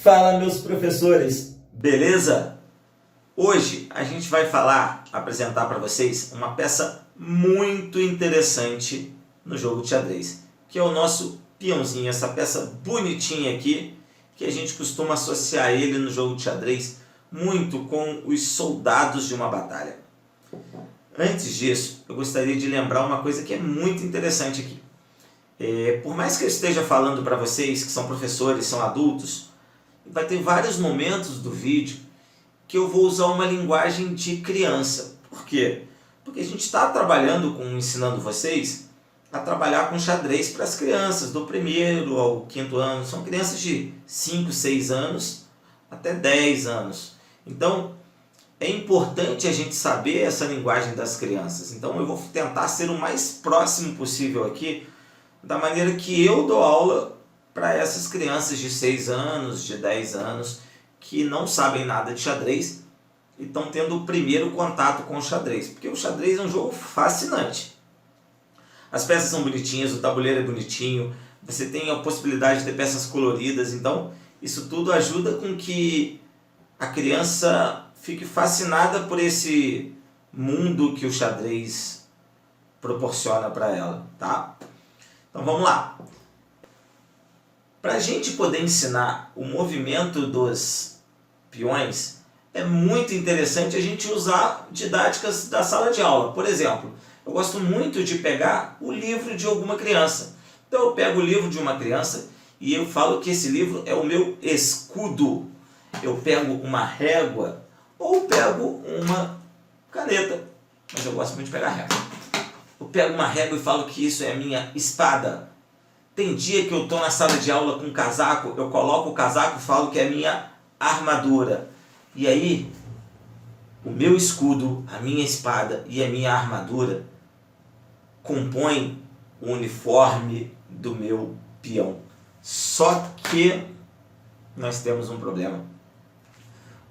Fala, meus professores, beleza? Hoje a gente vai apresentar para vocês uma peça muito interessante no jogo de xadrez, que é o nosso peãozinho, essa peça bonitinha aqui, que a gente costuma associar ele no jogo de xadrez muito com os soldados de uma batalha. Antes disso, eu gostaria de lembrar uma coisa que é muito interessante aqui. Por mais que eu esteja falando para vocês que são professores, são adultos, vai ter vários momentos do vídeo que eu vou usar uma linguagem de criança. Por quê? Porque a gente está ensinando vocês a trabalhar com xadrez para as crianças, do 1º ao 5º ano. São crianças de 5, 6 anos até 10 anos. Então, é importante a gente saber essa linguagem das crianças. Então, eu vou tentar ser o mais próximo possível aqui, da maneira que eu dou aula para essas crianças de 6 anos, de 10 anos, que não sabem nada de xadrez e estão tendo o primeiro contato com o xadrez. Porque o xadrez é um jogo fascinante. As peças são bonitinhas, o tabuleiro é bonitinho, você tem a possibilidade de ter peças coloridas, então isso tudo ajuda com que a criança fique fascinada por esse mundo que o xadrez proporciona para ela, tá? Então vamos lá. Para a gente poder ensinar o movimento dos peões, é muito interessante a gente usar didáticas da sala de aula. Por exemplo, eu gosto muito de pegar o livro de alguma criança. Então eu pego o livro de uma criança e eu falo que esse livro é o meu escudo. Eu pego uma régua ou pego uma caneta, mas eu gosto muito de pegar régua. Eu pego uma régua e falo que isso é a minha espada. Tem dia que eu estou na sala de aula com um casaco, eu coloco o casaco e falo que é a minha armadura. E aí, o meu escudo, a minha espada e a minha armadura compõem o uniforme do meu peão. Só que nós temos um problema.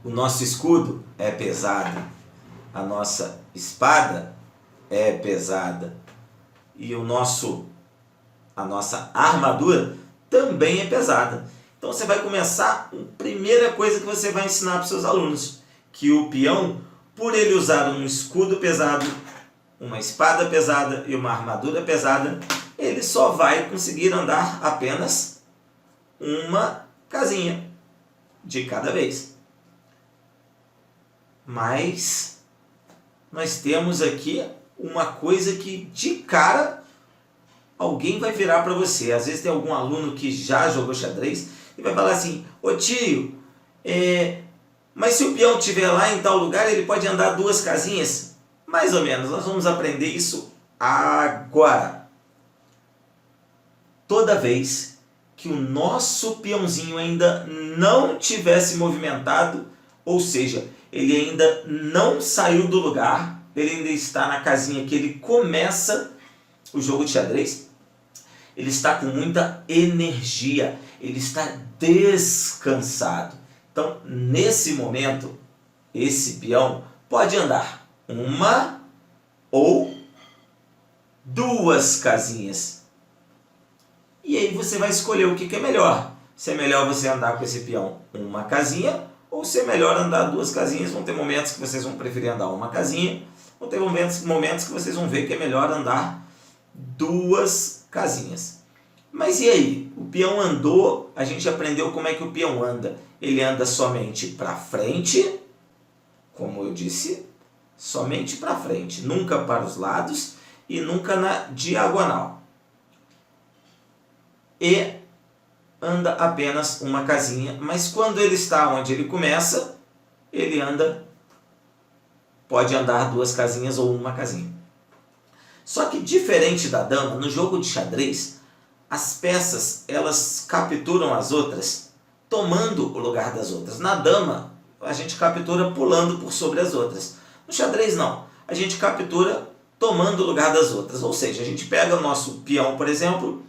O nosso escudo é pesado, a nossa espada é pesada e a nossa armadura também é pesada. Então você vai começar, a primeira coisa que você vai ensinar para os seus alunos, que o peão, por ele usar um escudo pesado, uma espada pesada e uma armadura pesada, ele só vai conseguir andar apenas uma casinha de cada vez. Mas nós temos aqui uma coisa que de cara alguém vai virar para você. Às vezes tem algum aluno que já jogou xadrez e vai falar assim: ô tio, mas se o peão estiver lá em tal lugar, ele pode andar 2 casinhas? Mais ou menos, nós vamos aprender isso agora. Toda vez que o nosso peãozinho ainda não tivesse movimentado, ou seja, ele ainda não saiu do lugar, ele ainda está na casinha que ele começa o jogo de xadrez, ele está com muita energia, ele está descansado. Então, nesse momento, esse peão pode andar 1 ou 2 casinhas. E aí você vai escolher o que é melhor. Se é melhor você andar com esse peão 1 casinha, ou se é melhor andar 2 casinhas. Vão ter momentos que vocês vão preferir andar 1 casinha, vão ter momentos que vocês vão ver que é melhor andar 2 casinhas. Mas e aí? O peão andou, a gente aprendeu como é que o peão anda. Ele anda somente para frente, como eu disse, somente para frente, nunca para os lados e nunca na diagonal. E anda apenas 1 casinha, mas quando ele está onde ele começa, ele pode andar 2 casinhas ou 1 casinha. Só que diferente da dama, no jogo de xadrez, as peças elas capturam as outras tomando o lugar das outras. Na dama, a gente captura pulando por sobre as outras. No xadrez não, a gente captura tomando o lugar das outras. Ou seja, a gente pega o nosso peão, por exemplo,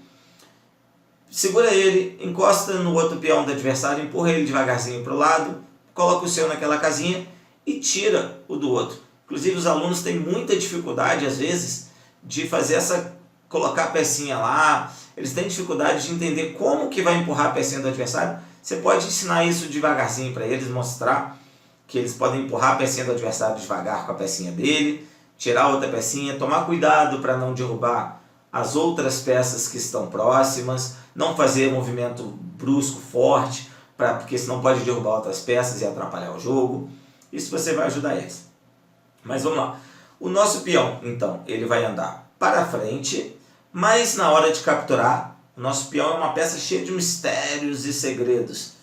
segura ele, encosta no outro peão do adversário, empurra ele devagarzinho para o lado, coloca o seu naquela casinha e tira o do outro. Inclusive os alunos têm muita dificuldade às vezes de fazer colocar a pecinha lá, eles têm dificuldade de entender como que vai empurrar a pecinha do adversário Você pode ensinar isso devagarzinho para eles, mostrar que eles podem empurrar a pecinha do adversário devagar com a pecinha dele, tirar outra pecinha, tomar cuidado para não derrubar as outras peças que estão próximas, não fazer movimento brusco, forte, porque senão pode derrubar outras peças e atrapalhar o jogo. Isso você vai ajudar eles. Mas vamos lá. O nosso peão, então, ele vai andar para frente, mas na hora de capturar, o nosso peão é uma peça cheia de mistérios e segredos.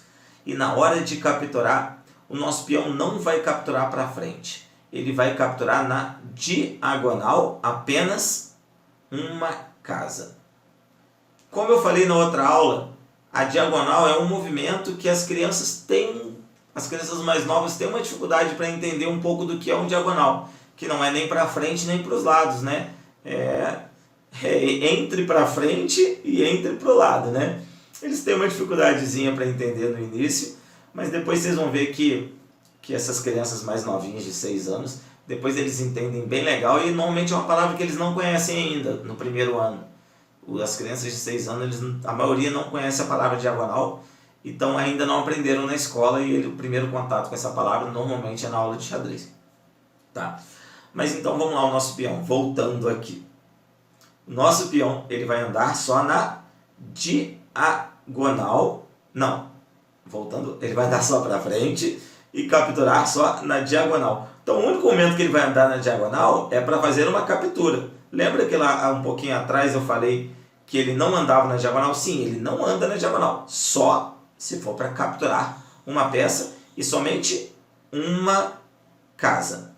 E na hora de capturar, o nosso peão não vai capturar para frente. Ele vai capturar na diagonal apenas uma casa. Como eu falei na outra aula, a diagonal é um movimento que as crianças mais novas têm uma dificuldade para entender um pouco do que é um diagonal, que não é nem para frente nem para os lados, né? É entre para frente e entre para o lado, né? Eles têm uma dificuldadezinha para entender no início, mas depois vocês vão ver que essas crianças mais novinhas de 6 anos, depois eles entendem bem legal, e normalmente é uma palavra que eles não conhecem ainda no primeiro ano. As crianças de 6 anos, a maioria não conhece a palavra diagonal, então ainda não aprenderam na escola, e o primeiro contato com essa palavra normalmente é na aula de xadrez. Tá? Mas então vamos lá, o nosso peão, voltando aqui. O nosso peão, ele vai andar só na diagonal, ele vai andar só para frente e capturar só na diagonal. Então o único momento que ele vai andar na diagonal é para fazer uma captura. Lembra que lá um pouquinho atrás eu falei que ele não andava na diagonal? Sim, ele não anda na diagonal, só se for para capturar uma peça e somente uma casa.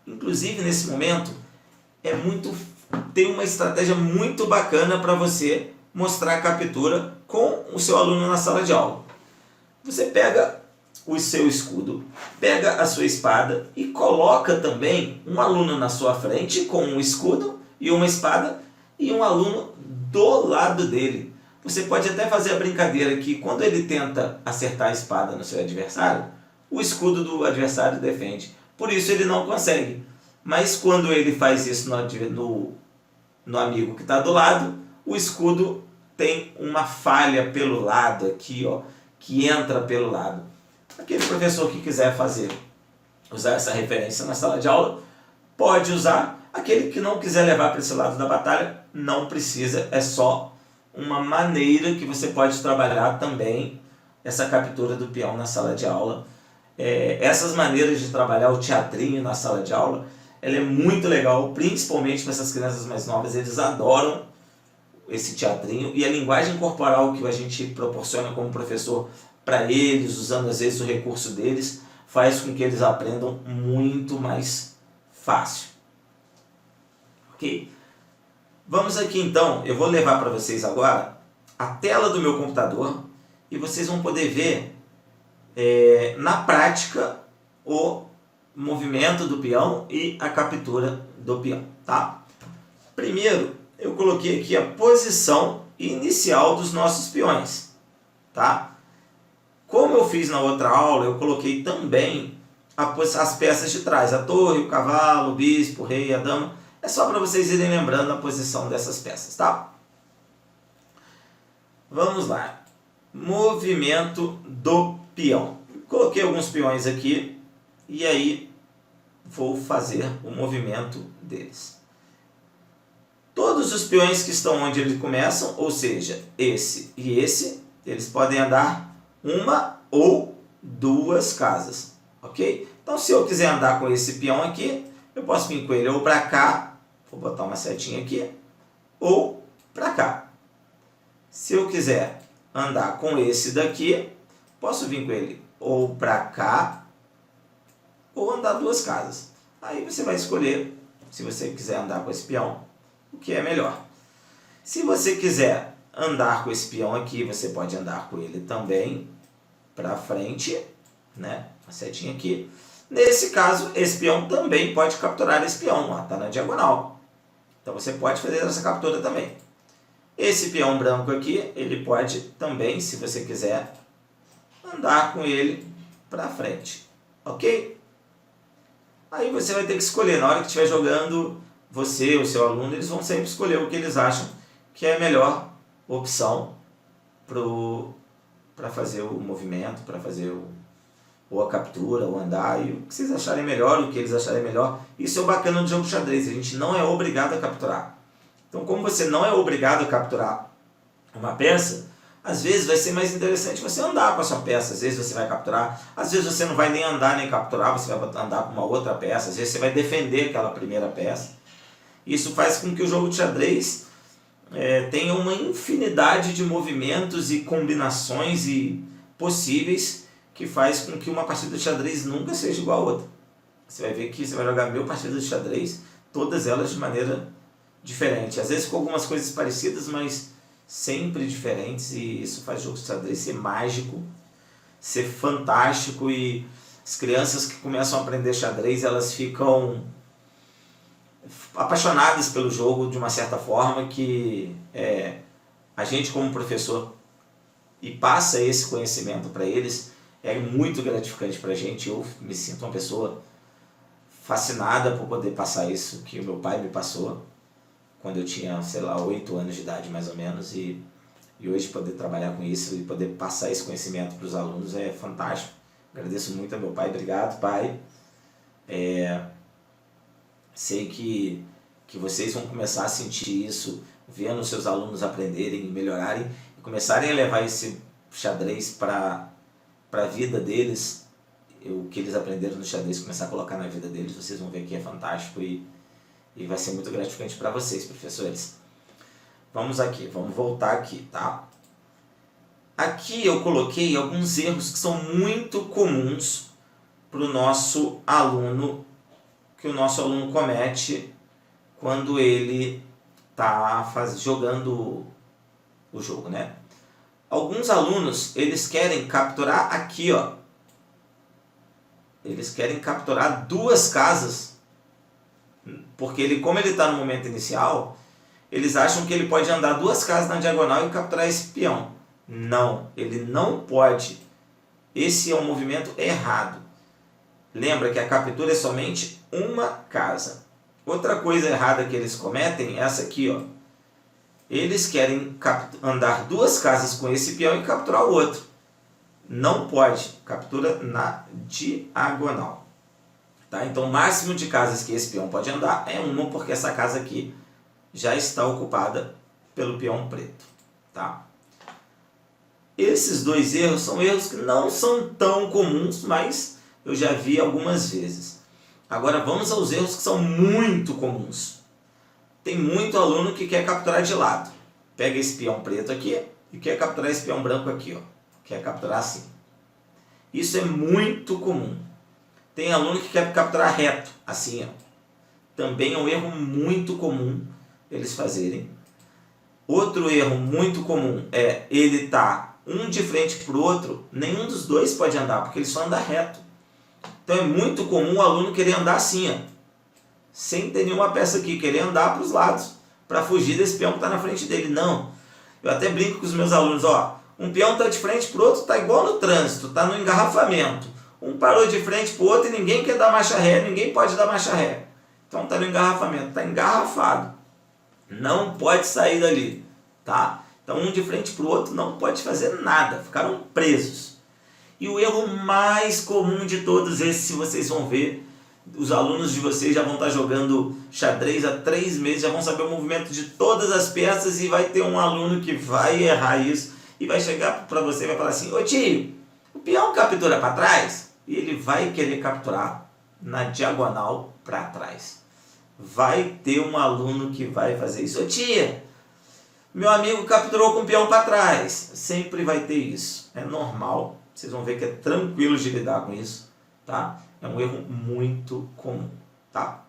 Inclusive nesse momento tem uma estratégia muito bacana para você mostrar a captura com o seu aluno na sala de aula. Você pega o seu escudo, pega a sua espada e coloca também um aluno na sua frente com um escudo e uma espada e um aluno do lado dele. Você pode até fazer a brincadeira que quando ele tenta acertar a espada no seu adversário, o escudo do adversário defende. Por isso ele não consegue. Mas quando ele faz isso no amigo que está do lado, o escudo tem uma falha pelo lado aqui, ó, que entra pelo lado. Aquele professor que quiser usar essa referência na sala de aula, pode usar. Aquele que não quiser levar para esse lado da batalha, não precisa, é só uma maneira que você pode trabalhar também essa captura do peão na sala de aula. Essas maneiras de trabalhar o teatrinho na sala de aula, ela é muito legal, principalmente para essas crianças mais novas, eles adoram esse teatrinho, e a linguagem corporal que a gente proporciona como professor para eles, usando às vezes o recurso deles, faz com que eles aprendam muito mais fácil. Ok? Vamos aqui então, eu vou levar para vocês agora a tela do meu computador e vocês vão poder ver na prática o movimento do peão e a captura do peão. Tá? Primeiro, eu coloquei aqui a posição inicial dos nossos peões. Tá? Como eu fiz na outra aula, eu coloquei também as peças de trás, a torre, o cavalo, o bispo, o rei, a dama. É só para vocês irem lembrando a posição dessas peças, tá? Vamos lá. Movimento do peão. Coloquei alguns peões aqui e aí vou fazer o movimento deles. Todos os peões que estão onde eles começam, ou seja, esse e esse, eles podem andar uma ou duas casas, ok? Então se eu quiser andar com esse peão aqui, eu posso vir com ele ou para cá, vou botar uma setinha aqui, ou para cá. Se eu quiser andar com esse daqui, posso vir com ele ou para cá, ou andar duas casas. Aí você vai escolher, se você quiser andar com esse peão, o que é melhor. Se você quiser andar com esse peão aqui, você pode andar com ele também para frente, né? A setinha aqui. Nesse caso, esse peão também pode capturar esse peão, está na diagonal. Então você pode fazer essa captura também. Esse peão branco aqui, ele pode também, se você quiser, andar com ele para frente, ok? Aí você vai ter que escolher, na hora que estiver jogando, você, o seu aluno, eles vão sempre escolher o que eles acham que é a melhor opção para fazer o movimento, para fazer ou a captura, ou andar, e o que vocês acharem melhor, o que eles acharem melhor. Isso é o bacana do jogo de xadrez, a gente não é obrigado a capturar. Então, como você não é obrigado a capturar uma peça, às vezes vai ser mais interessante você andar com a sua peça, às vezes você vai capturar, às vezes você não vai nem andar nem capturar, você vai andar com uma outra peça, às vezes você vai defender aquela primeira peça. Isso faz com que o jogo de xadrez tenha uma infinidade de movimentos e combinações possíveis que faz com que uma partida de xadrez nunca seja igual a outra. Você vai ver que você vai jogar 1000 partidas de xadrez, todas elas de maneira diferente. Às vezes com algumas coisas parecidas, mas sempre diferentes, e isso faz o jogo de xadrez ser mágico, ser fantástico, e as crianças que começam a aprender xadrez, elas ficam apaixonadas pelo jogo de uma certa forma, que a gente como professor e passa esse conhecimento para eles, é muito gratificante para a gente. Eu me sinto uma pessoa fascinada por poder passar isso que o meu pai me passou quando eu tinha, sei lá, 8 anos de idade mais ou menos, e hoje poder trabalhar com isso e poder passar esse conhecimento para os alunos é fantástico. Agradeço muito ao meu pai, obrigado pai. Sei que vocês vão começar a sentir isso, vendo seus alunos aprenderem, melhorarem e começarem a levar esse xadrez para a vida deles. O que eles aprenderam no xadrez, começar a colocar na vida deles, vocês vão ver que é fantástico e vai ser muito gratificante para vocês, professores. Vamos aqui, vamos voltar aqui, tá? Aqui eu coloquei alguns erros que são muito comuns para o nosso aluno, que o nosso aluno comete quando ele está jogando o jogo, né? Alguns alunos, eles querem capturar aqui, ó. Eles querem capturar 2 casas, porque como ele está no momento inicial, eles acham que ele pode andar 2 casas na diagonal e capturar esse peão. Não, ele não pode. Esse é um movimento errado. Lembra que a captura é somente uma casa. Outra coisa errada que eles cometem é essa aqui, ó. Eles querem andar 2 casas com esse peão e capturar o outro. Não pode. Captura na diagonal. Tá? Então, o máximo de casas que esse peão pode andar é uma, porque essa casa aqui já está ocupada pelo peão preto. Tá? Esses 2 erros são erros que não são tão comuns, mas eu já vi algumas vezes. Agora vamos aos erros que são muito comuns. Tem muito aluno que quer capturar de lado. Pega esse peão preto aqui e quer capturar esse peão branco aqui, ó. Quer capturar assim. Isso é muito comum. Tem aluno que quer capturar reto, assim, ó. Também é um erro muito comum eles fazerem. Outro erro muito comum é ele tá um de frente para o outro, nenhum dos dois pode andar, porque ele só anda reto. Então é muito comum o aluno querer andar assim, ó, sem ter nenhuma peça aqui, querer andar para os lados, para fugir desse peão que está na frente dele. Não. Eu até brinco com os meus alunos, ó, um peão está de frente para o outro, está igual no trânsito, está no engarrafamento. Um parou de frente para o outro e ninguém quer dar marcha ré, ninguém pode dar marcha ré. Então está no engarrafamento, está engarrafado. Não pode sair dali, tá? Então um de frente para o outro não pode fazer nada, ficaram presos. E o erro mais comum de todos esses, se vocês vão ver, os alunos de vocês já vão estar jogando xadrez há 3 meses, já vão saber o movimento de todas as peças, e vai ter um aluno que vai errar isso e vai chegar para você e vai falar assim: ô tio, o peão captura para trás? E ele vai querer capturar na diagonal para trás. Vai ter um aluno que vai fazer isso. Ô tia, meu amigo capturou com o peão para trás. Sempre vai ter isso. É normal. Vocês vão ver que é tranquilo de lidar com isso, tá? É um erro muito comum, tá?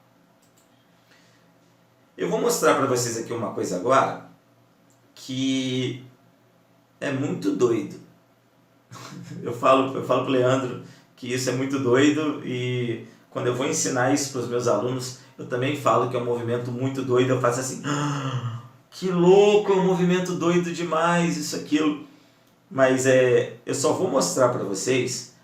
Eu vou mostrar para vocês aqui uma coisa agora que é muito doido. Eu falo pro Leandro que isso é muito doido, e quando eu vou ensinar isso para os meus alunos, eu também falo que é um movimento muito doido. Eu faço assim: ah, que louco, é um movimento doido demais, isso, aquilo. Mas eu só vou mostrar para vocês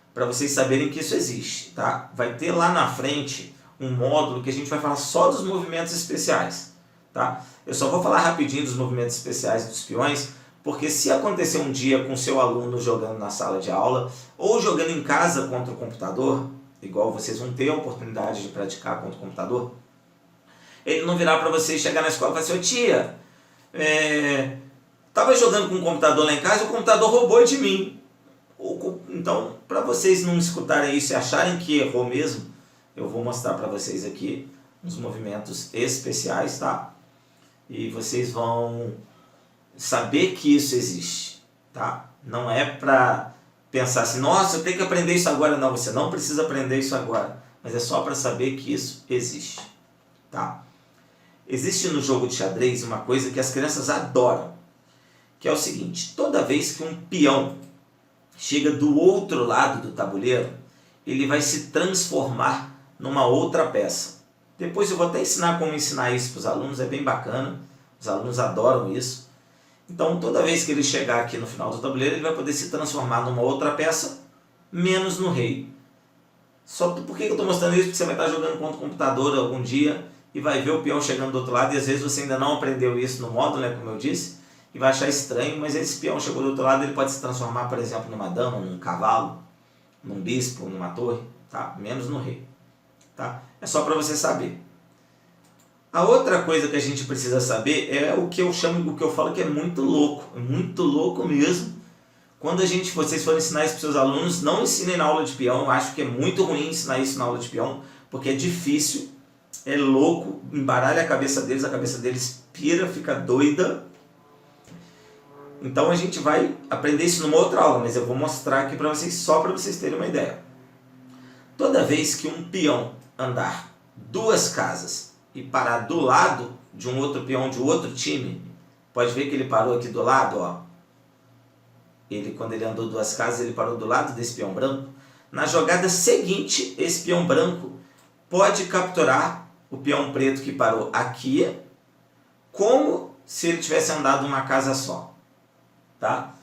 saberem que isso existe, tá? Vai ter lá na frente um módulo que a gente vai falar só dos movimentos especiais, tá? Eu só vou falar rapidinho dos movimentos especiais dos peões, Porque se acontecer um dia com seu aluno jogando na sala de aula ou jogando em casa contra o computador, igual vocês vão ter a oportunidade de praticar contra o computador, ele não virar para você e chegar na escola e falar assim: ô tia, estava jogando com o computador lá em casa e o computador roubou de mim. Então, para vocês não escutarem isso e acharem que errou mesmo, eu vou mostrar para vocês aqui uns movimentos especiais, tá? E vocês vão saber que isso existe, tá? Não é para pensar assim: nossa, eu tenho que aprender isso agora. Não, você não precisa aprender isso agora, mas é só para saber que isso existe, tá? Existe no jogo de xadrez uma coisa que as crianças adoram, que é o seguinte: toda vez que um peão chega do outro lado do tabuleiro, ele vai se transformar numa outra peça. Depois eu vou até ensinar como ensinar isso para os alunos, é bem bacana, os alunos adoram isso. Então, toda vez que ele chegar aqui no final do tabuleiro, ele vai poder se transformar numa outra peça, menos no rei. Só por que eu estou mostrando isso? Porque você vai estar jogando contra o computador algum dia e vai ver o peão chegando do outro lado, e às vezes você ainda não aprendeu isso no módulo, né, como eu disse, e vai achar estranho, mas esse peão chegou do outro lado, ele pode se transformar, por exemplo, numa dama, num cavalo, num bispo, numa torre, tá? Menos no rei, tá? É só para você saber. A outra coisa que a gente precisa saber é o que eu chamo, o que eu falo que é muito louco mesmo. Quando vocês forem ensinar isso para os seus alunos, não ensinem na aula de peão. Eu acho que é muito ruim ensinar isso na aula de peão, porque é difícil, é louco, embaralha a cabeça deles pira, fica doida. Então a gente vai aprender isso numa outra aula, mas eu vou mostrar aqui para vocês, só para vocês terem uma ideia. Toda vez que um peão andar 2 casas e parar do lado de um outro peão de outro time, pode ver que ele parou aqui do lado, ó. Quando ele andou 2 casas, ele parou do lado desse peão branco. Na jogada seguinte, esse peão branco pode capturar o peão preto que parou aqui, como se ele tivesse andado uma casa só, tá?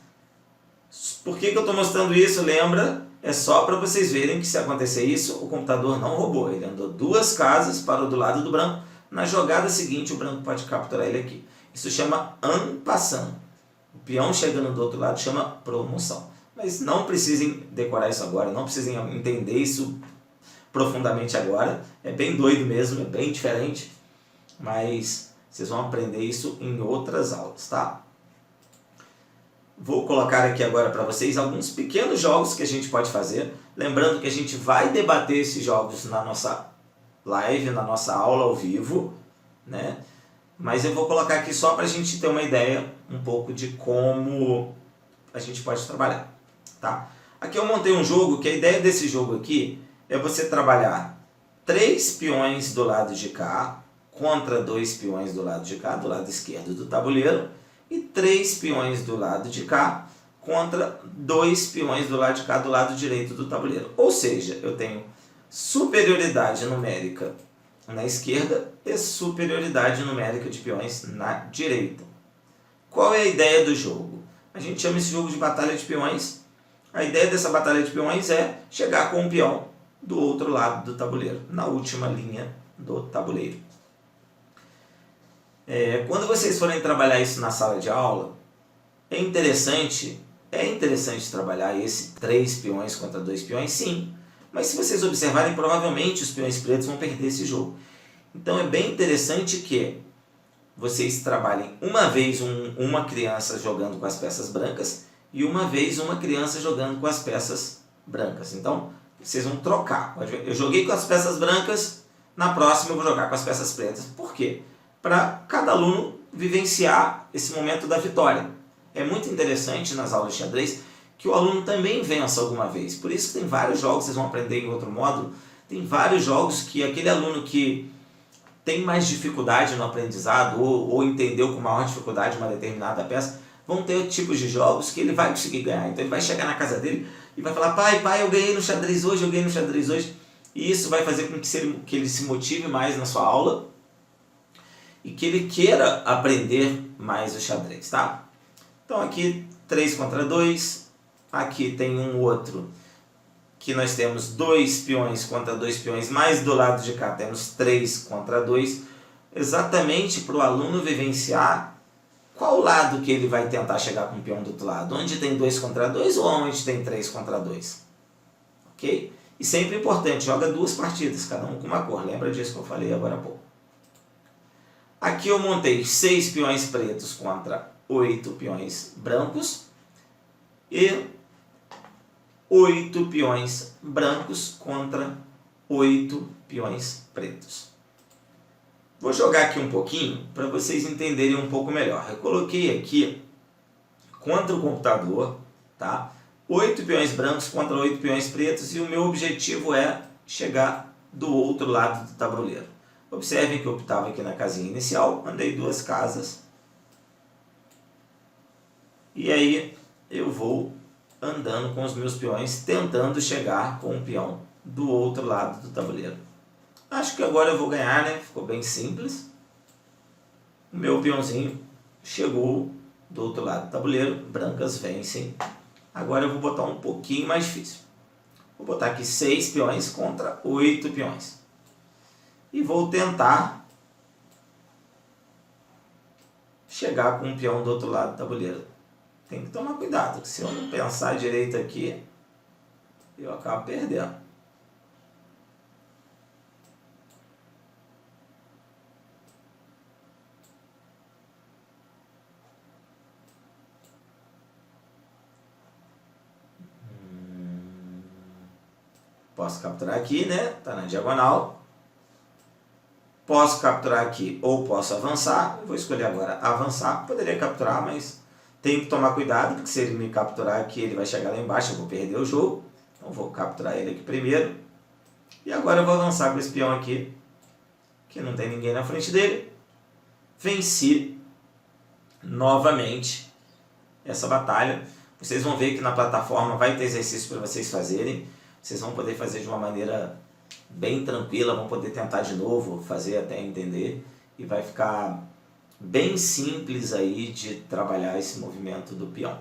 Por que eu estou mostrando isso? Lembra? É só para vocês verem que se acontecer isso, o computador não roubou. Ele andou 2 casas, parou do lado do branco. Na jogada seguinte, o branco pode capturar ele aqui. Isso chama en passant. O peão chegando do outro lado chama promoção. Mas não precisem decorar isso agora, não precisem entender isso profundamente agora. É bem doido mesmo, é bem diferente. Mas vocês vão aprender isso em outras aulas, tá? Vou colocar aqui agora para vocês alguns pequenos jogos que a gente pode fazer. Lembrando que a gente vai debater esses jogos na nossa live, na nossa aula ao vivo, né? Mas eu vou colocar aqui só para a gente ter uma ideia um pouco de como a gente pode trabalhar, tá? Aqui eu montei um jogo que a ideia desse jogo aqui é você trabalhar 3 peões do lado de cá contra 2 peões do lado de cá, do lado esquerdo do tabuleiro, e 3 peões do lado de cá contra 2 peões do lado de cá, do lado direito do tabuleiro. Ou seja, eu tenho superioridade numérica na esquerda e superioridade numérica de peões na direita. Qual é a ideia do jogo? A gente chama esse jogo de batalha de peões. A ideia dessa batalha de peões é chegar com um peão do outro lado do tabuleiro, na última linha do tabuleiro. Quando vocês forem trabalhar isso na sala de aula, é interessante trabalhar esse 3 peões contra 2 peões, sim. Mas se vocês observarem, provavelmente os peões pretos vão perder esse jogo. Então é bem interessante que vocês trabalhem uma vez uma criança jogando com as peças brancas e uma vez uma criança jogando com as peças brancas. Então vocês vão trocar. Eu joguei com as peças brancas, na próxima eu vou jogar com as peças pretas. Por quê? Para cada aluno vivenciar esse momento da vitória. É muito interessante nas aulas de xadrez que o aluno também vença alguma vez. Por isso que tem vários jogos, vocês vão aprender em outro módulo, tem vários jogos que aquele aluno que tem mais dificuldade no aprendizado ou entendeu com maior dificuldade uma determinada peça, vão ter tipos de jogos que ele vai conseguir ganhar. Então ele vai chegar na casa dele e vai falar: pai, eu ganhei no xadrez hoje, E isso vai fazer com que ele se motive mais na sua aula e que ele queira aprender mais o xadrez, tá? Então aqui 3 contra 2, aqui tem um outro que nós temos 2 peões contra 2 peões, mais do lado de cá temos 3 contra 2, exatamente para o aluno vivenciar qual lado que ele vai tentar chegar com o peão do outro lado? Onde tem 2 contra 2 ou onde tem 3 contra 2? Ok? E sempre importante, joga 2 partidas, cada um com uma cor. Lembra disso que eu falei agora há pouco. Aqui eu montei 6 peões pretos contra 8 peões brancos. E 8 peões brancos contra 8 peões pretos. Vou jogar aqui um pouquinho para vocês entenderem um pouco melhor. Eu coloquei aqui contra o computador, tá? 8 peões brancos contra 8 peões pretos e o meu objetivo é chegar do outro lado do tabuleiro. Observem que eu estava aqui na casinha inicial, andei 2 casas e aí eu vou andando com os meus peões, tentando chegar com o peão do outro lado do tabuleiro. Acho que agora eu vou ganhar, né? Ficou bem simples. O meu peãozinho chegou do outro lado do tabuleiro, brancas vencem. Agora eu vou botar um pouquinho mais difícil. Vou botar aqui 6 peões contra 8 peões. E vou tentar chegar com o peão do outro lado do tabuleiro. Tem que tomar cuidado, que se eu não pensar direito aqui, eu acabo perdendo. Posso capturar aqui, né? Está na diagonal. Posso capturar aqui ou posso avançar. Eu vou escolher agora avançar. Poderia capturar, mas tenho que tomar cuidado, porque se ele me capturar aqui, ele vai chegar lá embaixo, eu vou perder o jogo. Então vou capturar ele aqui primeiro. E agora eu vou avançar com esse peão aqui, que não tem ninguém na frente dele. Venci novamente essa batalha. Vocês vão ver que na plataforma vai ter exercício para vocês fazerem. Vocês vão poder fazer de uma maneira bem tranquila, vão poder tentar de novo, fazer até entender. E vai ficar bem simples aí de trabalhar esse movimento do peão.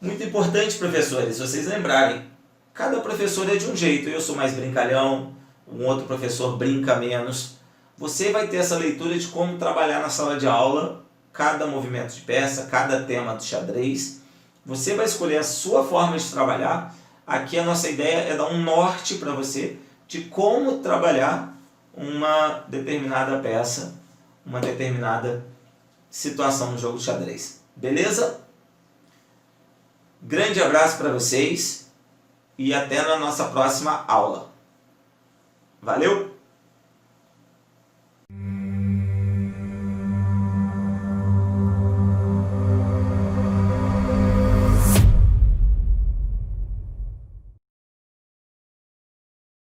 Muito importante, professores, vocês lembrarem, cada professor é de um jeito. Eu sou mais brincalhão, um outro professor brinca menos. Você vai ter essa leitura de como trabalhar na sala de aula, cada movimento de peça, cada tema do xadrez. Você vai escolher a sua forma de trabalhar. Aqui a nossa ideia é dar um norte para você de como trabalhar uma determinada peça, uma determinada situação no jogo de xadrez. Beleza? Grande abraço para vocês e até na nossa próxima aula. Valeu!